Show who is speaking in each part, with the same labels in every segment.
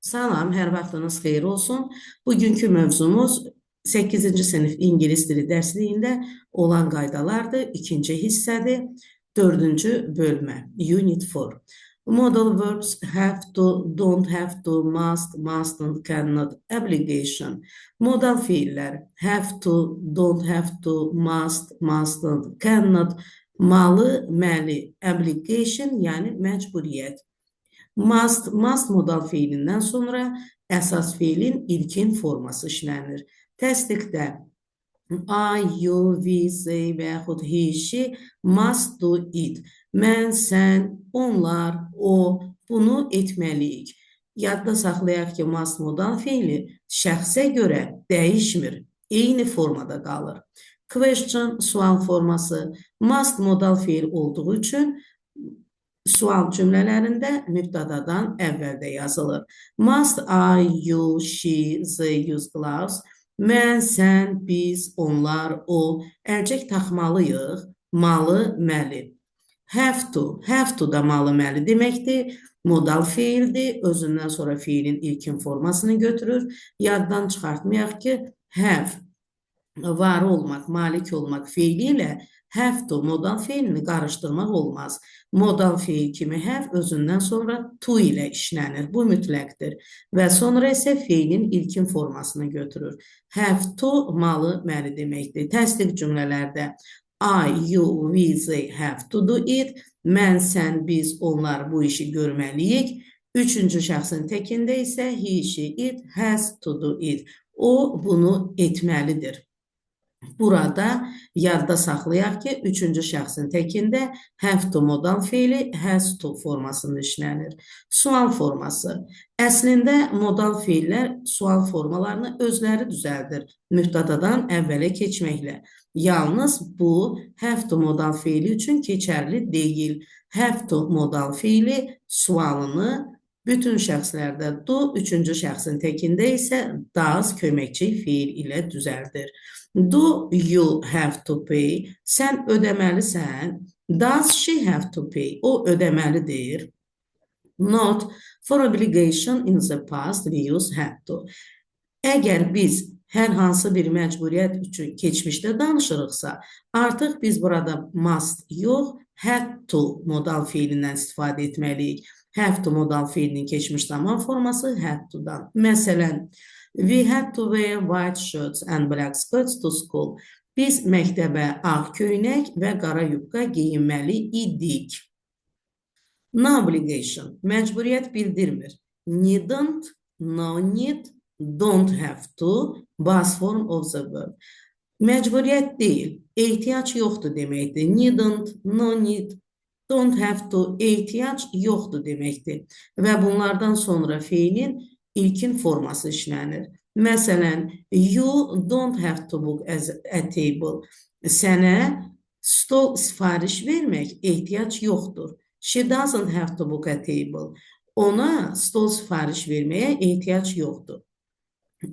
Speaker 1: Salam, hər vaxtınız xeyir olsun. Bugünkü mövzumuz 8-ci sinif ingilis dili dərsliyində olan qaydalardır. İkinci hissədir, 4-cü bölmə, Unit 4. Modal verbs have to, don't have to, must, mustn't, cannot, obligation. Modal fiillər have to, don't have to, must, mustn't, cannot, malı, məli, obligation yəni məcburiyyət. Must modal fiilindən sonra əsas fiilin ilkin forması işlənir. Təsdiqdə I, you, we, they və yaxud he, she must do it. Mən, sən, onlar, o bunu etməliyik. Yadda saxlayaq ki, must modal fiili şəxsə görə dəyişmir, eyni formada qalır. Question sual forması must modal fiil olduğu üçün sual cümlələrində mübtadadan əvvəldə yazılır. Must I, you, she, they use gloves? Mən, sən, biz, onlar, o. Əlcək taxmalıyıq. Malı, məli. Have to da malı, məli deməkdir. Modal fiildir. Özündən sonra fiilin ilkin formasını götürür. Yaddan çıxartmayaq ki, have, var olmaq, malik olmaq fiili ilə have to modal fiilini qarışdırmaq olmaz. Modal fiil kimi have özündən sonra to ilə işlənir. Bu mütləqdir. Və sonra isə fiilin ilkin formasını götürür. Have to malı, məli deməkdir. Təsdiq cümlələrdə I, you, we, they have to do it. Mən, sən, biz, onlar bu işi görməliyik. Üçüncü şəxsin təkində isə he, she, it has to do it. O bunu etməlidir. Burada yadda saxlayaq ki, üçüncü şəxsin təkində have to modal fiili has to formasında işlənir. Sual forması. Əslində modal fiillər sual formalarını özləri düzəldir. Mübtadadan əvvələ keçməklə. Yalnız bu have to modal fiili üçün keçərli deyil. Have to modal fiili sualını bütün şəxslərdə do, üçüncü şəxsin təkində isə does köməkçi fiil ilə düzəldir. Do you have to pay? Sən ödəməlisən. Does she have to pay? O ödəməlidir. Not for obligation in the past we use have to. Əgər biz hər hansı bir məcburiyyət üçün keçmişdə danışırıqsa, artıq biz burada must yox, had to modal fiilindən istifadə etməliyik. Have to modal fiilinin keçmiş zaman forması had to'dan. Məsələn, we had to wear white shirts and black skirts to school. Biz məktəbə ağ köynək və qara yubka geyinməli idik. No obligation, məcburiyyət bildirmir. Needn't, no need, don't have to, base form of the verb. Məcburiyyət deyil, ehtiyac yoxdur deməkdir. Needn't, no need, don't have to, ehtiyac yoxdur deməkdir. Və bunlardan sonra fiilin ilkin forması işlənir. Məsələn, you don't have to book a table. Sənə stol sifariş vermək ehtiyac yoxdur. She doesn't have to book a table. Ona stol sifariş verməyə ehtiyac yoxdur.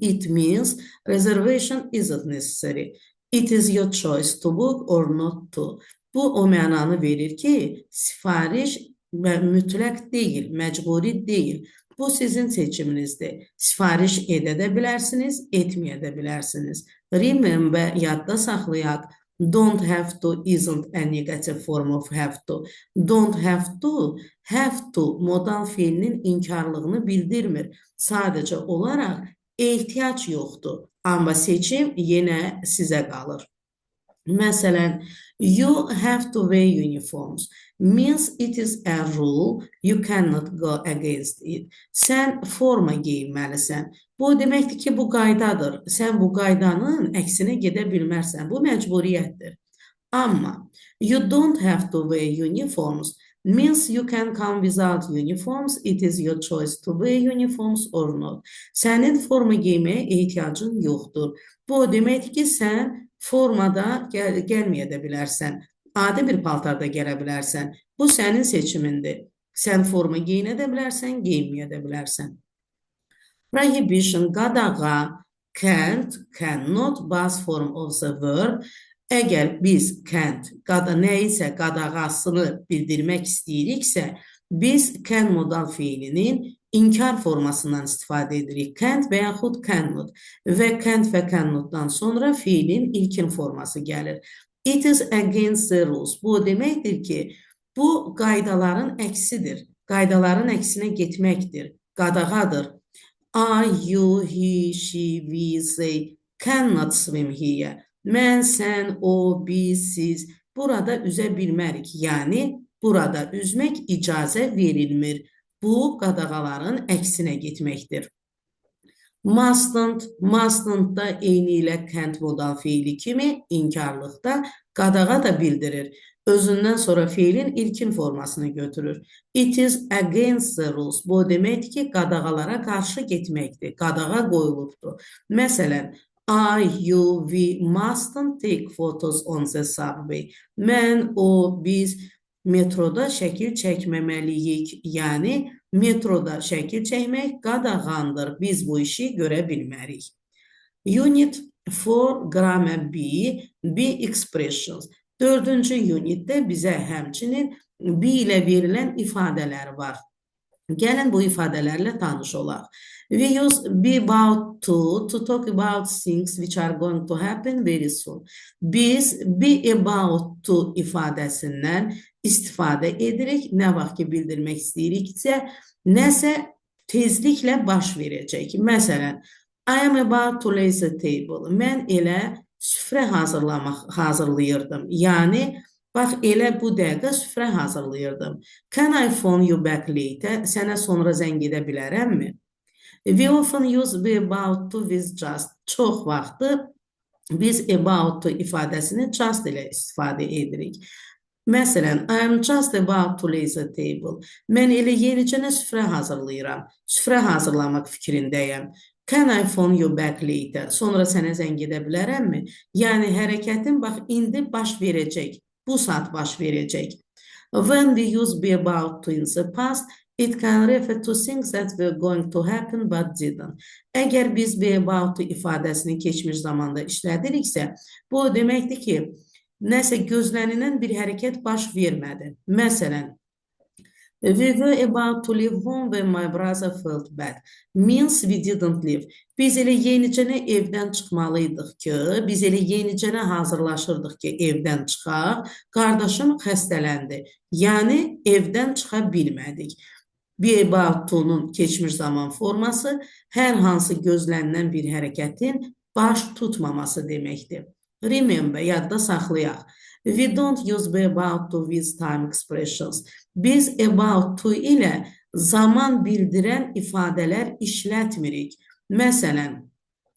Speaker 1: It means reservation isn't necessary. It is your choice to book or not to. Bu o mənanı verir ki, sifariş mütləq deyil, məcburi deyil. Bu sizin seçiminizdir. Sifariş edə də bilərsiniz, etməyə də bilərsiniz. Remember, yadda saxlayaq. Don't have to isn't a negative form of have to. Don't have to modal fiilinin inkarlığını bildirmir. Sadəcə olaraq ehtiyac yoxdur. Amma seçim yenə sizə qalır. Məsələn, you have to wear uniforms. Means it is a rule, you cannot go against it. Sən forma geyinməlisən. Bu deməkdir ki, bu qaydadır. Sən bu qaydanın əksinə gedə bilmərsən. Bu məcburiyyətdir. Amma you don't have to wear uniforms. Means you can come without uniforms. It is your choice to wear uniforms or not. Sənin forma geyməyə ehtiyacın yoxdur. Bu deməkdir ki, sən formada gəlməyə də bilərsən. Adi bir paltarda gələ bilərsən. Bu sənin seçimindir. Sən forma geyinə də bilərsən, geyinməyə də bilərsən. Prohibition, qadağa, can't, cannot, base form of the verb. Əgər biz can't, nəyisə qadağasını bildirmək istəyiriksə, biz can modal fiilinin inkar formasından istifadə edirik. Can't və yaxud cannot və can't və cannotdan sonra fiilin ilkin forması gəlir. It is against the rules. Bu deməkdir ki, bu qaydaların əksidir. Qaydaların əksinə getməkdir. Qadağadır. I, you, he, she, we, they cannot swim here. Mən, sən, o, biz, siz burada üzə bilmərik. Yəni, burada üzmək icazə verilmir. Bu, qadağaların əksinə getməkdir. Mustn't da eyni ilə can't modal fiili kimi inkarlıqda qadağa da bildirir. Özündən sonra fiilin ilkin formasını götürür. It is against the rules. Bu deməkdir ki, qadağalara qarşı getməkdir. Qadağa qoyulubdur. Məsələn, I, you, we mustn't take photos on the subway. Mən, o, biz metroda şəkil çəkməməliyik. Yəni, metroda şəkil çəkmək qadağandır. Biz bu işi görə bilmərik. Unit 4 Grammar B, B expressions. 4-cü unitdə bizə həmçinin B ilə verilən ifadələr var. Gəlin bu ifadələrlə tanış olaq. We use be about to talk about things which are going to happen very soon. Biz be about to ifadəsindən istifadə edirik. Nə vaxt ki bildirmək istəyiriksə, nəsə tezliklə baş verəcək. Məsələn, I am about to lay the table. Mən elə süfrə hazırlayırdım. Yəni, bax, elə bu dəqiqə süfrə hazırlayırdım. Can I phone you back later? Sənə sonra zəng edə bilərəmmi? We often use be about to with just. Çox vaxtı biz about to ifadəsini just ilə istifadə edirik. Məsələn, I am just about to lay the table. Mən elə yenicənə süfrə hazırlayıram. Süfrə hazırlamaq fikrindəyəm. Can I phone you back later? Sonra sənə zəng edə bilərəmmi? Yəni, hərəkətin bax, indi baş verəcək. Bu saat baş verəcək. When we use be about to in the past, it can refer to things that were going to happen but didn't. Əgər biz be about to ifadəsini keçmiş zamanda işlədiriksə, bu deməkdir ki, nəsə gözlənilən bir hərəkət baş vermədi. Məsələn, we were about to leave home when my brother felt bad. Means we didn't leave. Biz elə yenicənə evdən çıxmalıydıq ki, biz elə yenicənə hazırlaşırdıq ki, evdən çıxaq. Qardaşım xəstələndi. Yəni, evdən çıxa bilmədik. Be about to'nun keçmiş zaman forması hər hansı gözlənilən bir hərəkətin baş tutmaması deməkdir. Remember, yadda saxlayaq. We don't use be about to with time expressions. Biz about to ilə zaman bildirən ifadələr işlətmirik. Məsələn,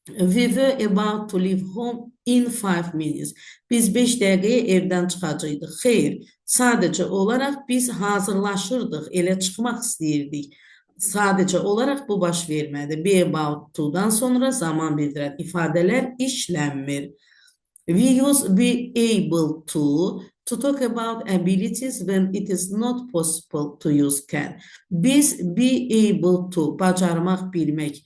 Speaker 1: we were about to leave home in 5 minutes. Biz 5 dəqiqəyə evdən çıxacaqdıq. Xeyr, sadəcə olaraq biz hazırlaşırdıq, elə çıxmaq istəyirdik. Sadəcə olaraq bu baş vermədi. Be about to'dan sonra zaman bildirən ifadələr işlənmir. We use be able to talk about abilities when it is not possible to use can. Biz be able to, bacarmaq, bilmək,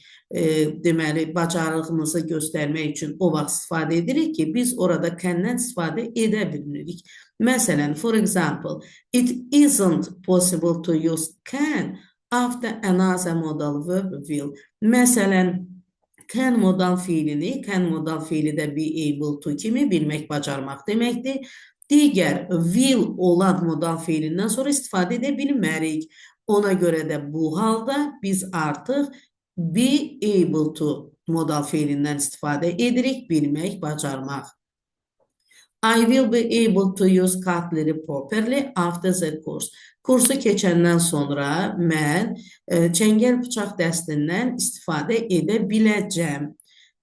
Speaker 1: deməli, bacarığımızı göstərmək üçün o vaxt istifadə edirik ki, biz orada can'dən istifadə edə bilmirik. Məsələn, for example, it isn't possible to use can after another modal verb will. Məsələn, can modal fiilini, can modal fiili də be able to kimi bilmək, bacarmaq deməkdir. Digər will olan modal fiilindən sonra istifadə edə bilmərik. Ona görə də bu halda biz artıq be able to modal fiilindən istifadə edirik, bilmək, bacarmaq. I will be able to use cutlery properly after the course. Kursu keçəndən sonra mən çəngəl bıçaq dəstindən istifadə edə biləcəm.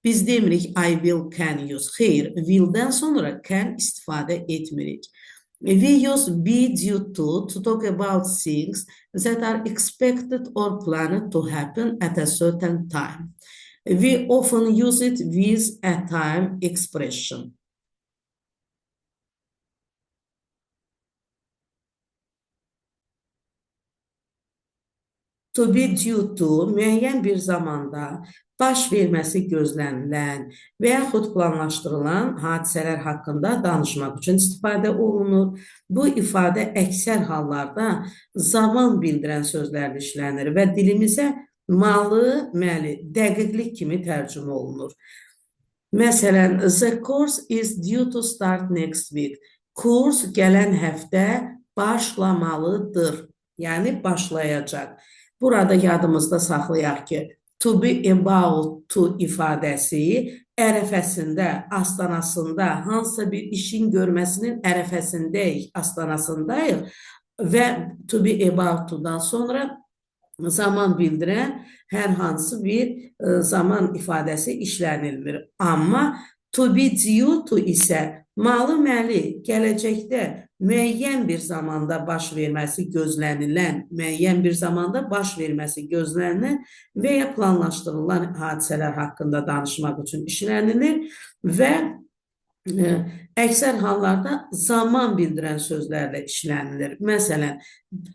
Speaker 1: Biz demirik I will can use. Xeyr, will'dən sonra can istifadə etmirik. We use be due to talk about things that are expected or planned to happen at a certain time. We often use it with a time expression. To be due to müəyyən bir zamanda baş verməsi gözlənilən və yaxud planlaşdırılan hadisələr haqqında danışmaq üçün istifadə olunur. Bu ifadə əksər hallarda zaman bildirən sözlərlə işlənir və dilimizə malı, məli, dəqiqlik kimi tərcümə olunur. Məsələn, the course is due to start next week. Kurs gələn həftə başlamalıdır. Yəni başlayacaq. Burada yadımızda saxlayaq ki, to be about to ifadəsi ərəfəsində, astanasında, hansısa bir işin görməsinin ərəfəsindəyik, astanasındayıq və to be about to'dan sonra zaman bildirən hər hansı bir zaman ifadəsi işlənilmir. Amma to be due to isə malı məli gələcəkdə müəyyən bir zamanda baş verməsi gözlənilən, müəyyən bir zamanda baş verməsi gözlənilən və ya planlaşdırılan hadisələr haqqında danışmaq üçün işlənilir və əksər hallarda zaman bildirən sözlərlə işlənilir. Məsələn,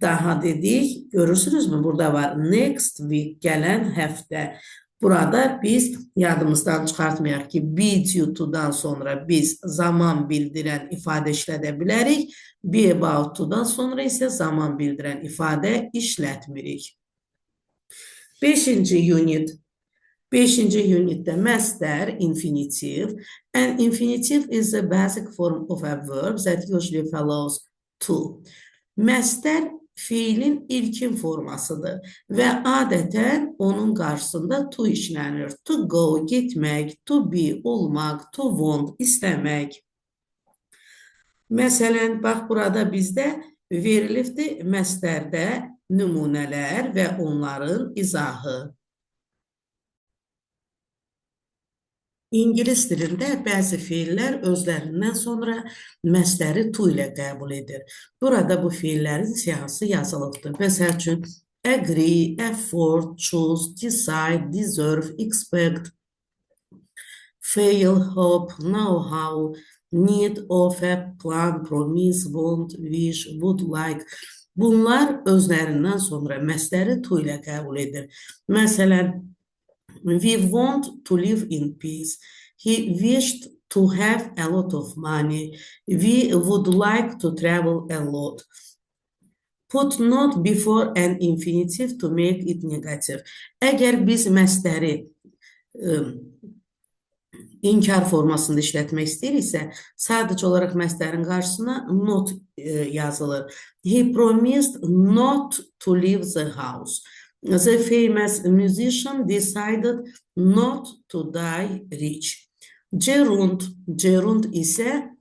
Speaker 1: daha dedik, görürsünüzmü? Burada var next week, gələn həftə. Burada biz yadımızdan çıxartmayaq ki, be due to'dan sonra biz zaman bildirən ifadə işlədə bilərik. Be about to'dan sonra isə zaman bildirən ifadə işlətmirik. 5-ci unit. 5-ci unitdə məstər, infinitive. An infinitive is the basic form of a verb that usually follows to. Məstər fiilin ilkin formasıdır və adətən onun qarşısında to işlənir. To go, getmək, to be, olmaq, to want, istəmək. Məsələn, bax, burada bizdə verilibdir məstərdə nümunələr və onların izahı. İngilis dilində bəzi fiillər özlərindən sonra məstəri to ilə qəbul edir. Burada bu fiillərin siyahısı yazılıbdır. Məsəl üçün, agree, afford, choose, decide, deserve, expect, fail, hope, know how, need, offer, plan, promise, want, wish, would like. Bunlar özlərindən sonra məstəri to ilə qəbul edir. Məsələn, we want to live in peace. He wished to have a lot of money. We would like to travel a lot. Put not before an infinitive to make it negative. Əgər biz məstəri inkar formasında işlətmək istəyiriksə, sadəcə olaraq məstərin qarşısına not yazılır. He promised not to leave the house. The famous musician decided not to die rich. Gerund isə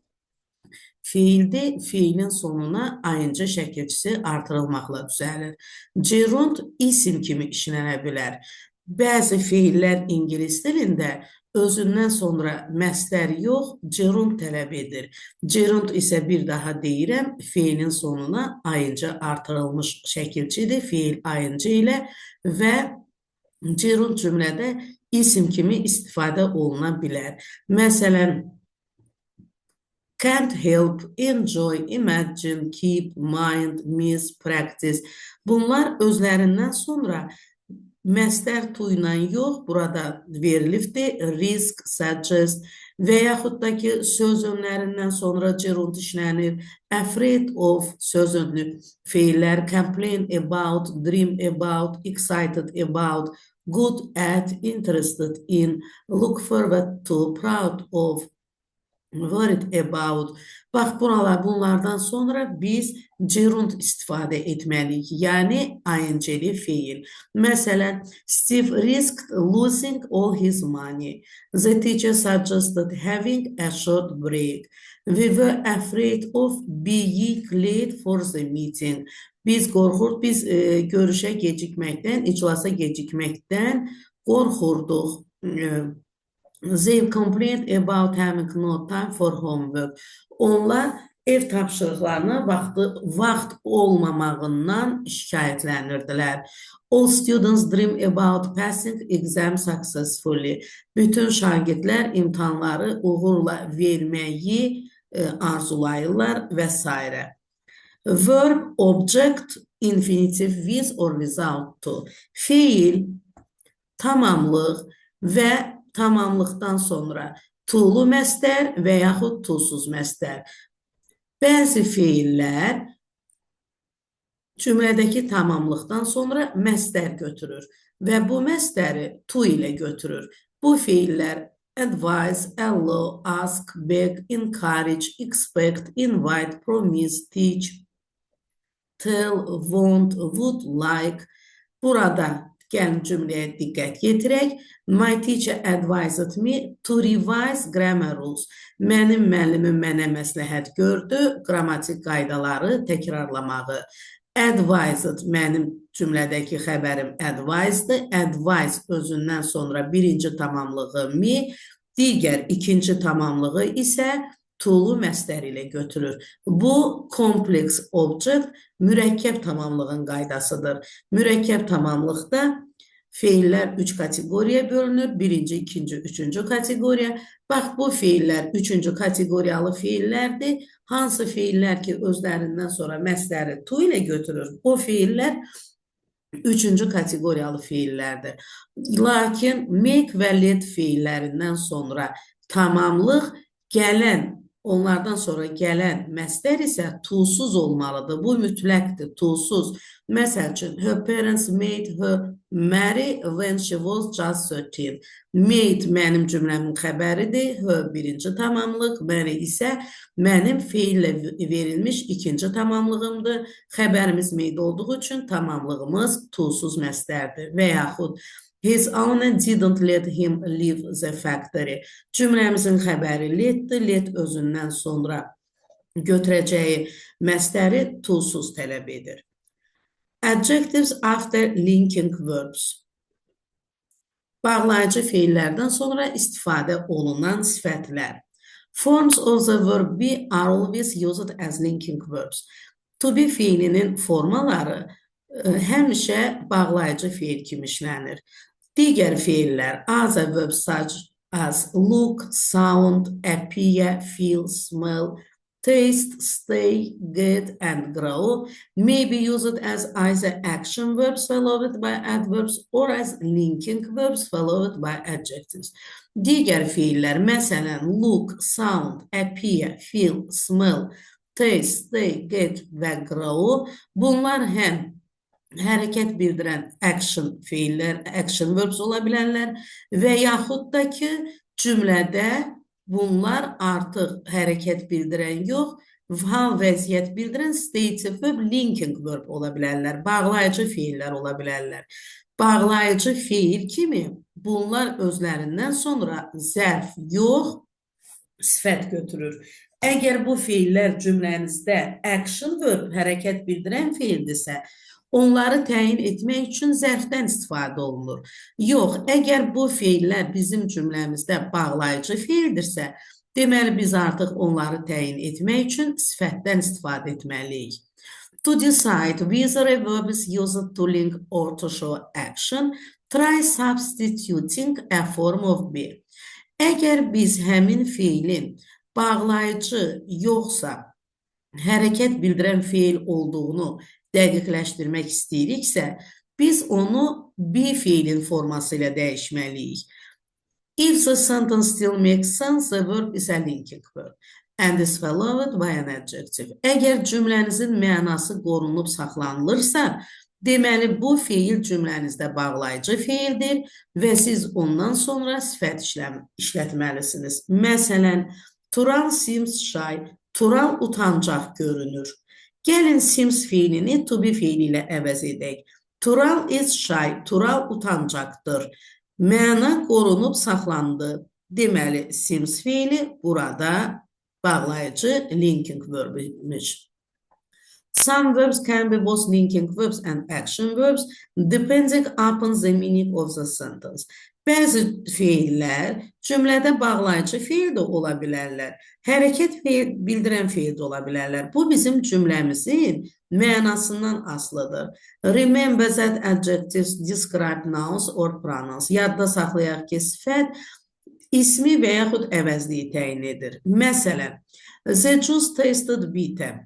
Speaker 1: fiildir, fiilin sonuna ayıncı şəkilçisi artırılmaqla düzəlir. Gerund isim kimi işlənə bilər. Bəzi fiillər ingilis dilində özündən sonra məstər yox, gerund tələb edir. Gerund isə bir daha deyirəm, fiilin sonuna ayıncı artırılmış şəkilçidir, fiil ayıncı ilə və gerund cümlədə isim kimi istifadə oluna bilər. Məsələn, can't help, enjoy, imagine, keep, mind, miss, practice. Bunlar özlərindən sonra məstər to ilə yox, burada verilibdir, risk, suggest və yaxud da ki, söz önlərindən sonra gerund işlənir, afraid of söz önlü fiillər, complain about, dream about, excited about, good at, interested in, look forward to, proud of, worried about. Bax, bunlardan sonra biz gerund istifadə etməliyik, yəni ing-li fiil. Məsələn, Steve risked losing all his money. The teacher suggested having a short break. We were afraid of being late for the meeting. Biz görüşə gecikməkdən, iclasa gecikməkdən qorxurduq. They complained about having no time for homework. Onlar ev tapşırıqlarına vaxt olmamağından şikayətlənirdilər. All students dream about passing exam successfully. Bütün şagirdlər imtahanları uğurla verməyi arzulayırlar və s. Verb, object, infinitive with or without to. Fiil, tamamlıq və tamamlıqdan sonra to'lu məstər və yaxud to'suz məstər. Bəzi feillər cümlədəki tamamlıqdan sonra məstər götürür və bu məstəri to ilə götürür. Bu feillər advise, allow, ask, beg, encourage, expect, invite, promise, teach, tell, want, would like. Burada gəlin cümləyə diqqət yetirək. My teacher advised me to revise grammar rules. Mənim müəllimim mənə məsləhət gördü qrammatik qaydaları təkrarlamağı. Advised mənim cümlədəki xəbərim advised'dır. Advise özündən sonra birinci tamamlığı me, digər ikinci tamamlığı isə to'lu məstər ilə götürür. Bu complex object mürəkkəb tamamlığın qaydasıdır. Mürəkkəb tamamlıqda feillər 3 kateqoriyaya bölünür. Birinci, ikinci, üçüncü kateqoriya. Bax, bu feillər üçüncü kateqoriyalı feillərdir. Hansı feillər ki, özlərindən sonra məstəri to ilə götürür, o feillər üçüncü kateqoriyalı feillərdir. Lakin make və let feillərindən sonra tamamlıq gələn, onlardan sonra gələn məstər isə to'suz olmalıdır. Bu mütləqdir, to'suz. Məsəl üçün, her parents made her marry when she was just 13. Made mənim cümləmin xəbəridir, her birinci tamamlıq, marry isə mənim feillə verilmiş ikinci tamamlığımdır. Xəbərimiz made olduğu üçün tamamlığımız to'suz məstərdir. Və yaxud his owner didn't let him leave the factory. Cümləmizin xəbəri letdir. Let özündən sonra götürəcəyi məstəri to'suz tələb edir. Adjectives after linking verbs. Bağlayıcı feillərdən sonra istifadə olunan sifətlər. Forms of the verb be are always used as linking verbs. To be feilinin formaları həmişə bağlayıcı feil kimi işlənir. Digər feillər as a verb such as look, sound, appear, feel, smell, taste, stay, get, and grow may be used as either action verbs followed by adverbs or as linking verbs followed by adjectives. Digər feillər, məsələn, look, sound, appear, feel, smell, taste, stay, get və grow, bunlar həm hərəkət bildirən action feillər, action verbs ola bilərlər və yaxud da ki, cümlədə bunlar artıq hərəkət bildirən yox, hal vəziyyət bildirən stative verb, linking verb ola bilərlər, bağlayıcı feillər ola bilərlər. Bağlayıcı feil kimi bunlar özlərindən sonra zərf yox, sifət götürür. Əgər bu feillər cümlənizdə action verb, hərəkət bildirən feildirsə, onları təyin etmək üçün zərfdən istifadə olunur. Yox, əgər bu feillər bizim cümləmizdə bağlayıcı feildirsə, deməli biz artıq onları təyin etmək üçün sifətdən istifadə etməliyik. To decide whether a verb is used to link or to show action, try substituting a form of be. Əgər biz həmin feilin bağlayıcı yoxsa hərəkət bildirən feil olduğunu dəqiqləşdirmək istəyiriksə, biz onu be feilin forması ilə dəyişməliyik. If the sentence still makes sense, the verb is a linking verb and is followed by an adjective. Əgər cümlənizin mənası qorunub saxlanılırsa, deməli bu feil cümlənizdə bağlayıcı feildir və siz ondan sonra sifət işlətməlisiniz. Məsələn, Tural seems shy, Tural utancaq görünür. Gəlin seems feilini to be feili ilə əvəz edək. Tural is shy, Tural utancaqdır. Məna qorunub saxlandı. Deməli, seems feili burada bağlayıcı linking verb imiş. Some verbs can be both linking verbs and action verbs depending upon the meaning of the sentence. Bəzi feillər cümlədə bağlayıcı feil də ola bilərlər. Hərəkət bildirən feil də ola bilərlər. Bu bizim cümləmizin mənasından asılıdır. Remember that adjectives describe nouns or pronouns. Yadda saxlayaq ki, sifət ismi və yaxud əvəzliyi təyin edir. Məsələn, the juice tasted bitter.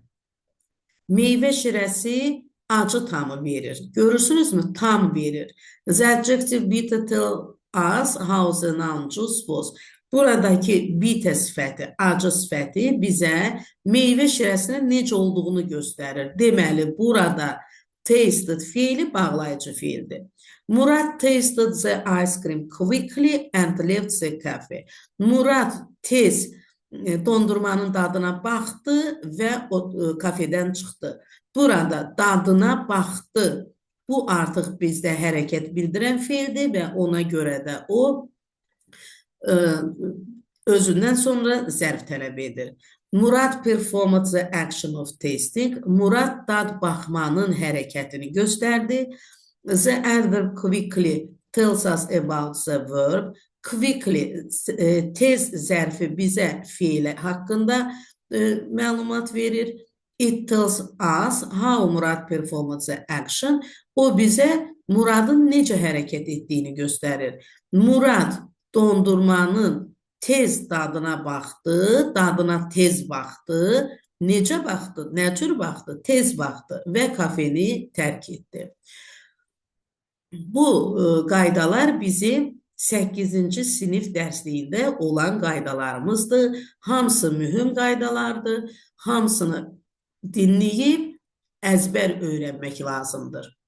Speaker 1: Meyvə şirəsi acı tamı verir. Görürsünüzmü? Tam verir. The adjective bitter tell us how the noun juice was. Buradakı bitter sifəti, acı sifəti bizə meyvə şirəsinin necə olduğunu göstərir. Deməli, burada tasted fiili bağlayıcı fiildir. Murad tasted the ice cream quickly and left the cafe. Murad tez dondurmanın dadına baxdı və o kafedən çıxdı. Burada dadına baxdı. Bu artıq bizdə hərəkət bildirən fiildir və ona görə də o özündən sonra zərf tələb edir. Murad performed the action of tasting. Murad dad baxmanın hərəkətini göstərdi. The adverb quickly tells us about the verb. Quickly tez zərfi bizə fiili haqqında məlumat verir. It tells us how Murad performed the action. O bizə Muradın necə hərəkət etdiyini göstərir. Murad dondurmanın tez dadına baxdı, dadına tez baxdı. Necə baxdı, nə cür baxdı, tez baxdı və kafeni tərk etdi. Bu qaydalar bizim 8-ci sinif dərsliyində olan qaydalarımızdır. Hamısı mühüm qaydalardır. Hamısını dinləyib əzbər öyrənmək lazımdır.